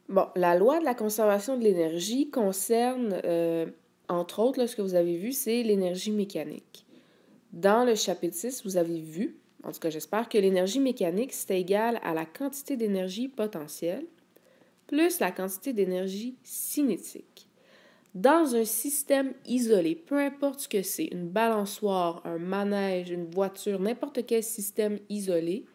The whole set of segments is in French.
Bon, la loi de la conservation de l'énergie concerne, entre autres, là, ce que vous avez vu, c'est l'énergie mécanique. Dans le chapitre 6, vous avez vu, en tout cas j'espère, que l'énergie mécanique, c'est égal à la quantité d'énergie potentielle plus la quantité d'énergie cinétique. Dans un système isolé, peu importe ce que c'est, une balançoire, un manège, une voiture, n'importe quel système isolé,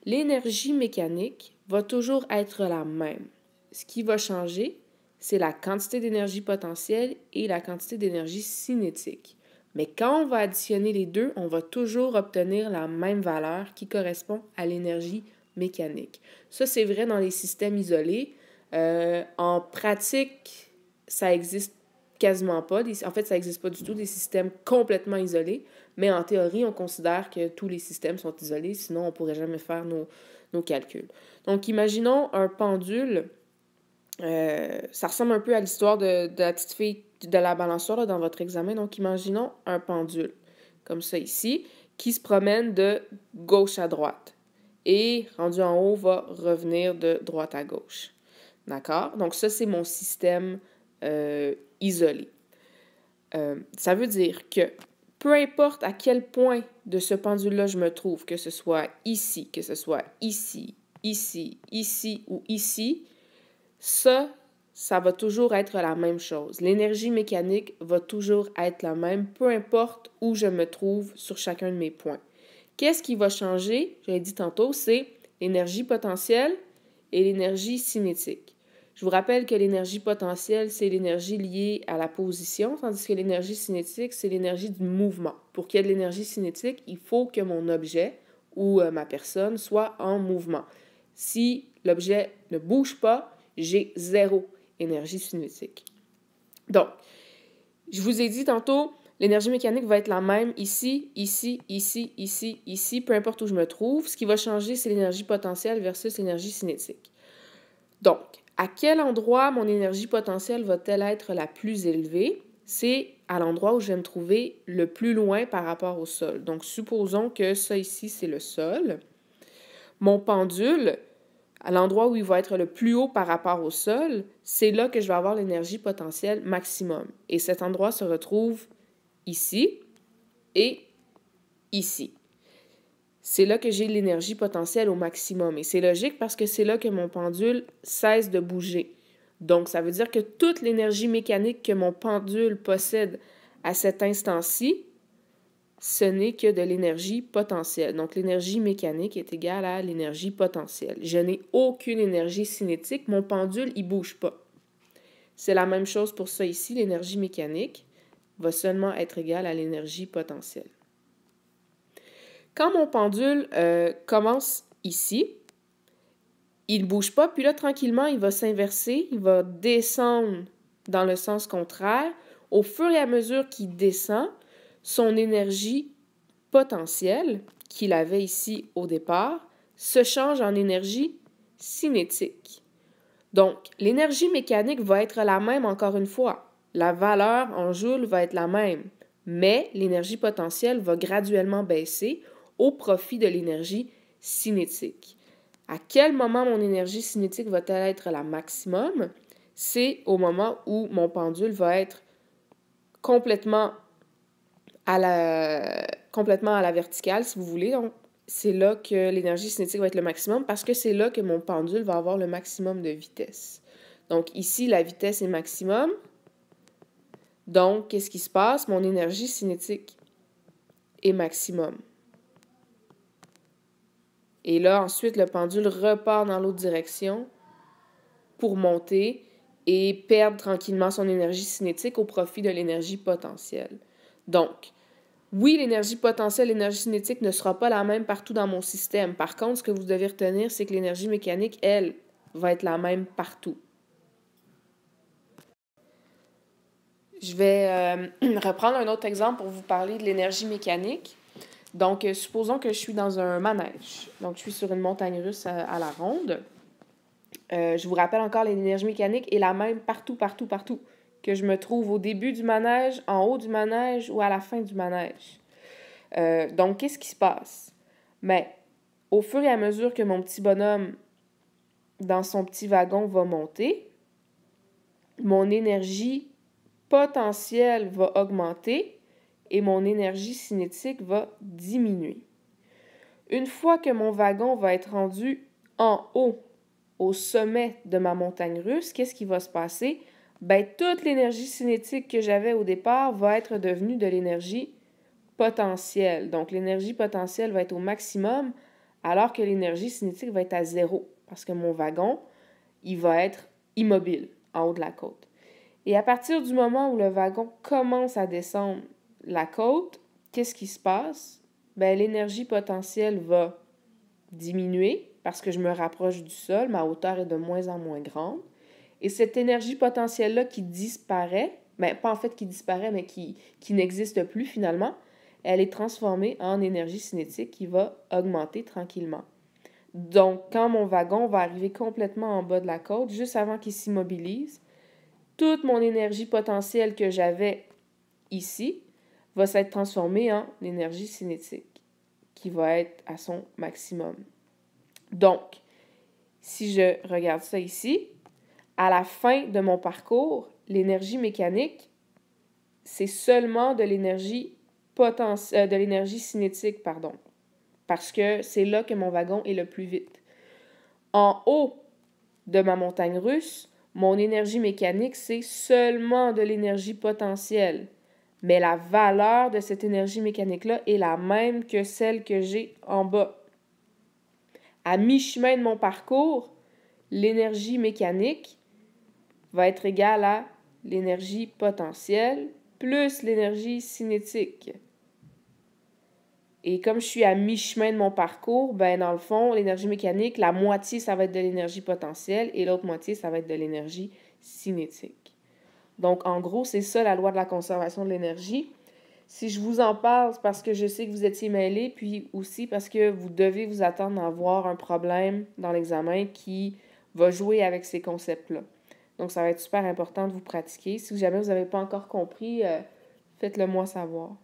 l'énergie mécanique va toujours être la même. Ce qui va changer, c'est la quantité d'énergie potentielle et la quantité d'énergie cinétique. Mais quand on va additionner les deux, on va toujours obtenir la même valeur qui correspond à l'énergie mécanique. Ça, c'est vrai dans les systèmes isolés. En pratique, ça existe quasiment pas. En fait, ça n'existe pas du tout des systèmes complètement isolés, mais en théorie, on considère que tous les systèmes sont isolés, sinon on ne pourrait jamais faire nos calculs. Donc, imaginons un pendule. Ça ressemble un peu à l'histoire de la petite fille de la balançoire là, dans votre examen. Donc, imaginons un pendule, comme ça ici, qui se promène de gauche à droite. Et, rendu en haut, va revenir de droite à gauche. D'accord? Donc, ça, c'est mon système isolé. Ça veut dire que peu importe à quel point de ce pendule-là je me trouve, que ce soit ici, que ce soit ici, ici, ici ou ici, ça va toujours être la même chose. L'énergie mécanique va toujours être la même, peu importe où je me trouve sur chacun de mes points. Qu'est-ce qui va changer? Je l'ai dit tantôt, c'est l'énergie potentielle et l'énergie cinétique. Je vous rappelle que l'énergie potentielle, c'est l'énergie liée à la position, tandis que l'énergie cinétique, c'est l'énergie du mouvement. Pour qu'il y ait de l'énergie cinétique, il faut que mon objet ou ma personne soit en mouvement. Si l'objet ne bouge pas, j'ai zéro énergie cinétique. Donc, je vous ai dit tantôt, l'énergie mécanique va être la même ici, ici, ici, ici, ici, peu importe où je me trouve. Ce qui va changer, c'est l'énergie potentielle versus l'énergie cinétique. Donc, à quel endroit mon énergie potentielle va-t-elle être la plus élevée? C'est à l'endroit où je vais me trouver le plus loin par rapport au sol. Donc, supposons que ça ici, c'est le sol. Mon pendule, à l'endroit où il va être le plus haut par rapport au sol, c'est là que je vais avoir l'énergie potentielle maximum. Et cet endroit se retrouve ici et ici. C'est là que j'ai l'énergie potentielle au maximum. Et c'est logique parce que c'est là que mon pendule cesse de bouger. Donc, ça veut dire que toute l'énergie mécanique que mon pendule possède à cet instant-ci, ce n'est que de l'énergie potentielle. Donc, l'énergie mécanique est égale à l'énergie potentielle. Je n'ai aucune énergie cinétique. Mon pendule, il ne bouge pas. C'est la même chose pour ça ici. L'énergie mécanique va seulement être égale à l'énergie potentielle. Quand mon pendule commence ici, il ne bouge pas, puis là, tranquillement, il va s'inverser, il va descendre dans le sens contraire. Au fur et à mesure qu'il descend, son énergie potentielle, qu'il avait ici au départ, se change en énergie cinétique. Donc, l'énergie mécanique va être la même encore une fois. La valeur en joules va être la même, mais l'énergie potentielle va graduellement baisser au profit de l'énergie cinétique. À quel moment mon énergie cinétique va-t-elle être la maximum? C'est au moment où mon pendule va être complètement à la verticale, si vous voulez. Donc, c'est là que l'énergie cinétique va être le maximum parce que c'est là que mon pendule va avoir le maximum de vitesse. Donc, ici, la vitesse est maximum. Donc, qu'est-ce qui se passe? Mon énergie cinétique est maximum. Et là, ensuite, le pendule repart dans l'autre direction pour monter et perdre tranquillement son énergie cinétique au profit de l'énergie potentielle. Donc, oui, l'énergie potentielle, l'énergie cinétique ne sera pas la même partout dans mon système. Par contre, ce que vous devez retenir, c'est que l'énergie mécanique, elle, va être la même partout. Je vais reprendre un autre exemple pour vous parler de l'énergie mécanique. Donc, supposons que je suis dans un manège. Donc, je suis sur une montagne russe à la ronde. Je vous rappelle encore, l'énergie mécanique est la même partout, partout, partout. Que je me trouve au début du manège, en haut du manège ou à la fin du manège. Donc, qu'est-ce qui se passe? Mais, au fur et à mesure que mon petit bonhomme dans son petit wagon va monter, mon énergie potentielle va augmenter et mon énergie cinétique va diminuer. Une fois que mon wagon va être rendu en haut, au sommet de ma montagne russe, qu'est-ce qui va se passer? Ben, toute l'énergie cinétique que j'avais au départ va être devenue de l'énergie potentielle. Donc, l'énergie potentielle va être au maximum, alors que l'énergie cinétique va être à zéro, parce que mon wagon, il va être immobile en haut de la côte. Et à partir du moment où le wagon commence à descendre la côte, qu'est-ce qui se passe? Ben, l'énergie potentielle va diminuer parce que je me rapproche du sol, ma hauteur est de moins en moins grande. Et cette énergie potentielle-là qui disparaît, ben, pas en fait qui disparaît, mais qui n'existe plus finalement, elle est transformée en énergie cinétique qui va augmenter tranquillement. Donc, quand mon wagon va arriver complètement en bas de la côte, juste avant qu'il s'immobilise, toute mon énergie potentielle que j'avais ici va s'être transformée en énergie cinétique qui va être à son maximum. Donc, si je regarde ça ici, à la fin de mon parcours, l'énergie mécanique, c'est seulement de l'énergie de l'énergie cinétique, pardon, parce que c'est là que mon wagon est le plus vite. En haut de ma montagne russe, mon énergie mécanique, c'est seulement de l'énergie potentielle. Mais la valeur de cette énergie mécanique-là est la même que celle que j'ai en bas. À mi-chemin de mon parcours, l'énergie mécanique va être égale à l'énergie potentielle plus l'énergie cinétique. Et comme je suis à mi-chemin de mon parcours, ben dans le fond, l'énergie mécanique, la moitié, ça va être de l'énergie potentielle et l'autre moitié, ça va être de l'énergie cinétique. Donc, en gros, c'est ça la loi de la conservation de l'énergie. Si je vous en parle, c'est parce que je sais que vous étiez mêlés, puis aussi parce que vous devez vous attendre à avoir un problème dans l'examen qui va jouer avec ces concepts-là. Donc, ça va être super important de vous pratiquer. Si jamais vous n'avez pas encore compris, faites-le moi savoir.